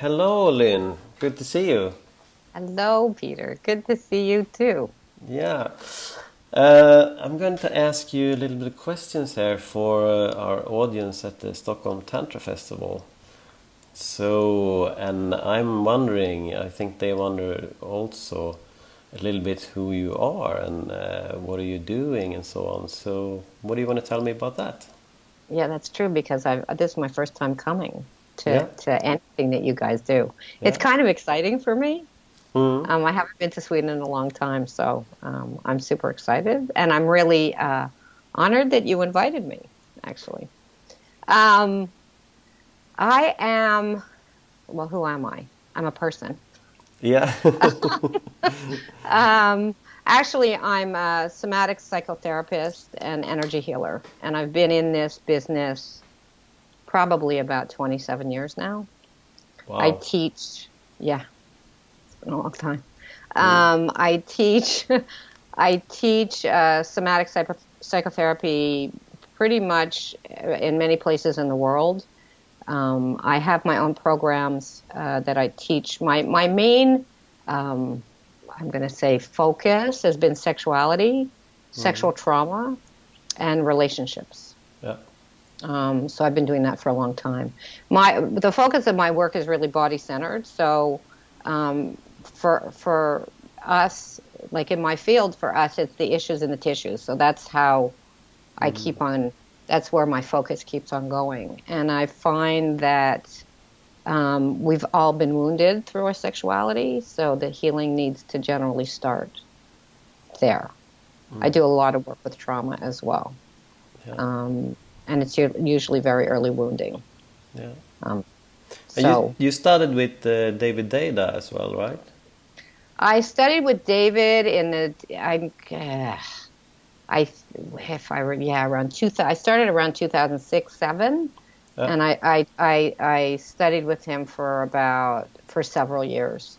Hello, Lynn. Good to see you. Hello, Peter. Good to see you too. Yeah. I'm going to ask you a little bit of questions here for our audience at the Stockholm Tantra Festival. And I'm wondering, I think they wonder also a little bit who you are and what are you doing and so on. So, what do you want to tell me about that? Yeah, that's true because this is my first time coming Yeah, to anything that you guys do. It's yeah. kind of exciting for me. Mm. I haven't been to Sweden in a long time, so I'm super excited, and I'm really honored that you invited me, actually. Um, I am, well, who am I? I'm a person. Yeah. Um, Actually, I'm a somatic psychotherapist and energy healer, and I've been in this business probably about 27 years now. I Wow. teach, yeah, it's been a long time. Mm. I teach, I teach somatic psychotherapy pretty much in many places in the world. I have my own programs that I teach. My main, um, I'm going to say, focus has been sexuality, Mm. sexual trauma, and relationships. Yeah. So I've been doing that for a long time. The focus of my work is really body centered. So for us, like in my field, for us, it's the issues in the tissues. So that's how I Mm. keep on. That's where my focus keeps on going, and I find that we've all been wounded through our sexuality, so the healing needs to generally start there. I Mm. do a lot of work with trauma as well. Yeah. Um, and it's usually very early wounding. Yeah. Um, And you so you started with David Data as well, right? I studied with David in I if I were yeah around 2000. I started around 2006 7, Yeah. and I studied with him for several years.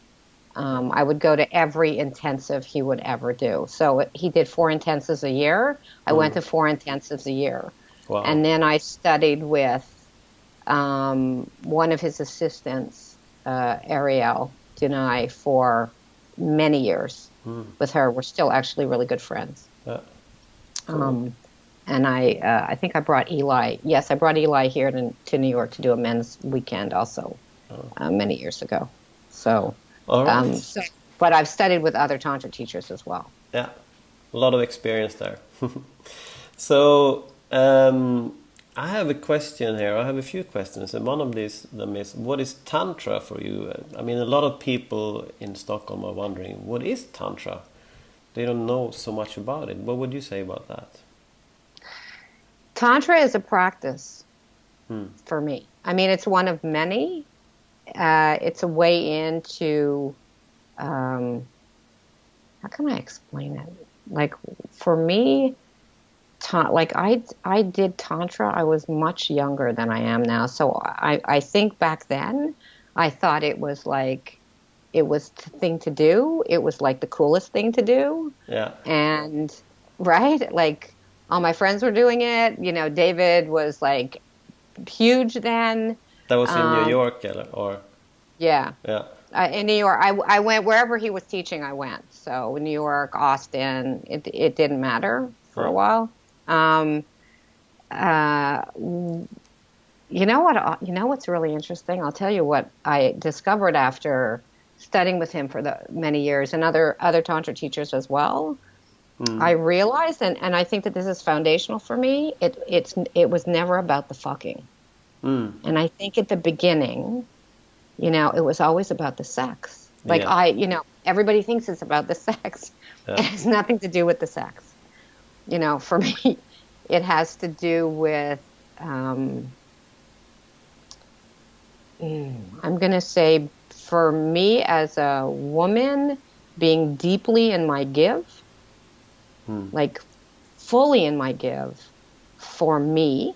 Yeah. I would go to every intensive he would ever do. So he did 4 intensives a year. I went Mm. to 4 intensives a year, Wow. and then I studied with one of his assistants, Ariel Denai, for many years. Mm. With her, we're still actually really good friends. Yeah. Cool. Um, and I think I brought Eli. Yes, I brought Eli here to New York to do a men's weekend also Oh. many years ago. So, All um, right. so, but I've studied with other tantra teachers as well. Yeah. A lot of experience there. So I have a question here. I have a few questions, and one of these them is, what is tantra for you? I mean, a lot of people in Stockholm are wondering, what is tantra? They don't know so much about it. What would you say about that? Tantra is a practice Hmm. for me. I mean, it's one of many. It's a way into um, how can I explain it? Like for me, like I did tantra. I was much younger than I am now, so I think back then I thought it was like it was the thing to do. It was like the coolest thing to do, Yeah. and right, like all my friends were doing it. David was like huge then. That was in New Um, York, or yeah, yeah. in New York, I went wherever he was teaching. I went. So New York, Austin, it didn't matter for a Yeah. while. Um, uh, you know what? You know what's really interesting? I'll tell you what I discovered after studying with him for the many years and other tantra teachers as well. Hmm. I realized, and I think that this is foundational for me. It was never about the fucking, Hmm. and I think at the beginning. It was always about the sex. Like Yeah. everybody thinks it's about the sex. Yeah. It has nothing to do with the sex. For me, it has to do with, um, I'm going to say, for me as a woman, being deeply in my give, Hmm. like fully in my give for me,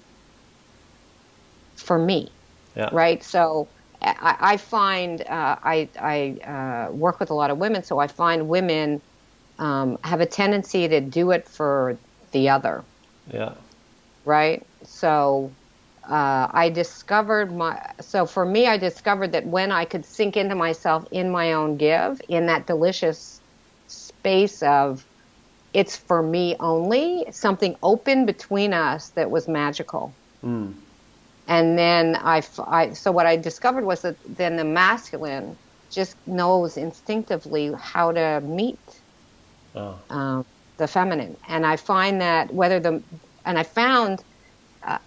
for me. Yeah. Right? So I find I work with a lot of women, so I find women have a tendency to do it for the other, Yeah. right? So I discovered so for me, I discovered that when I could sink into myself in my own give, in that delicious space of it's for me only, something opened between us that was magical. Mm. And then so what I discovered was that then the masculine just knows instinctively how to meet Oh. the feminine. And I find that and I found, uh,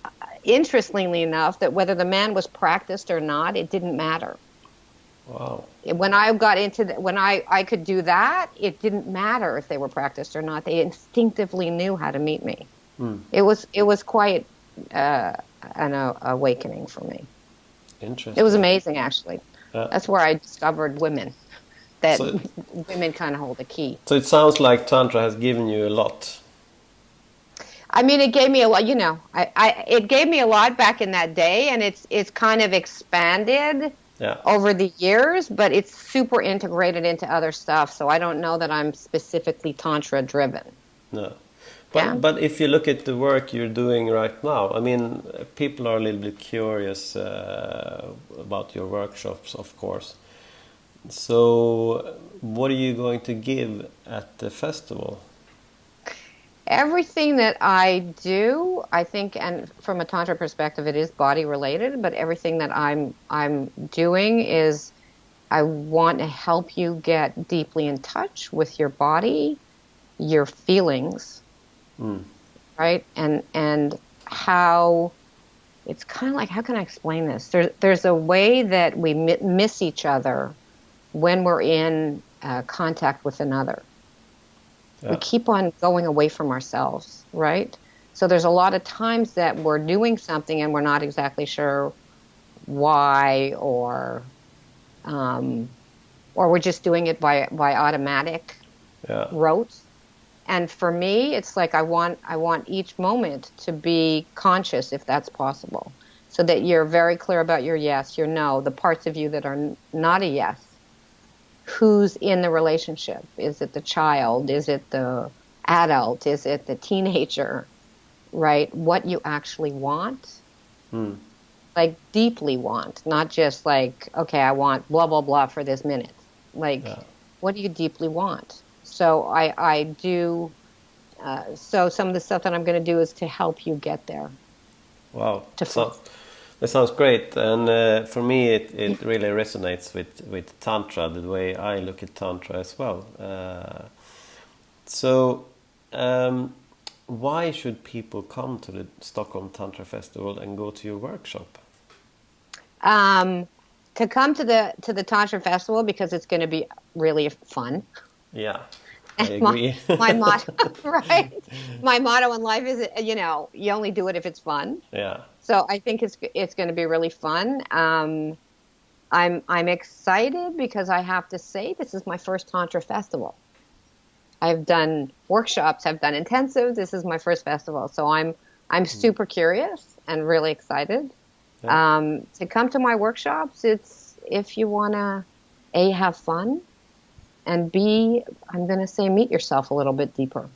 interestingly enough, that whether the man was practiced or not, it didn't matter. Wow. When I got into when I could do that, it didn't matter if they were practiced or not. They instinctively knew how to meet me. Mm. It was quite an awakening for me. It was Interesting. amazing, actually. Yeah. That's where I discovered women. That So, women kind of hold the key. so it sounds like Tantra has given you a lot. I mean, it gave me a lot. You know, it gave me a lot back in that day, and it's kind of expanded Yeah. over the years, but it's super integrated into other stuff. So I don't know that I'm specifically Tantra driven. No. Yeah. But if you look at the work you're doing right now, I mean, people are a little bit curious about your workshops, of course. So, what are you going to give at the festival? Everything that I do, I think, and from a Tantra perspective, it is body related, but everything that I'm doing is I want to help you get deeply in touch with your body, your feelings, Mm. right? And how it's kind of like, how can I explain this? There's a way that we miss each other when we're in contact with another. Yeah. We keep on going away from ourselves, right? So there's a lot of times that we're doing something and we're not exactly sure why, or we're just doing it by automatic Yeah. rote. And for me, it's like I want each moment to be conscious, if that's possible, so that you're very clear about your yes, your no, the parts of you that are not a yes. Who's in the relationship? Is it the child? Is it the adult? Is it the teenager? Right? What you actually want, Mm. like deeply want, not just like, okay, I want blah, blah, blah for this minute. Like, Yeah. what do you deeply want? So I do, so some of the stuff that I'm going to do is to help you get there. Wow. To That sounds great, and for me, it really resonates with Tantra, the way I look at Tantra as well. So, why should people come to the Stockholm Tantra Festival and go to your workshop? To come to the Tantra Festival because it's going to be really fun. Yeah, I And agree. my motto, right? My motto in life is, you know, you only do it if it's fun. Yeah. So I think it's going to be really fun. I'm excited because I have to say this is my first Tantra festival. I've done workshops, I've done intensives. This is my first festival, so I'm super curious and really excited. Yeah. To come to my workshops, it's if you want to A, have fun, and B, I'm going to say meet yourself a little bit deeper.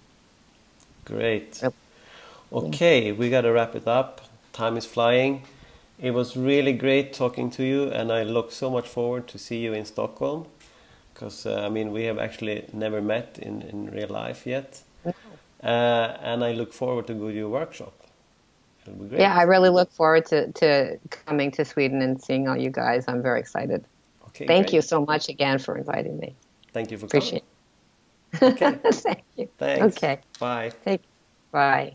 Great. Yep. Okay, we got to wrap it up. Time is flying. It was really great talking to you, and I look so much forward to see you in Stockholm. Because, I mean, we have actually never met in real life yet. And I look forward to go to your workshop. It'll be great. Yeah, I really look forward to coming to Sweden and seeing all you guys. I'm very excited. Okay, Thank great. you so much again for inviting me. Thank you for Appreciate coming. Okay, it. Thank you. thanks. Okay. Bye. Bye.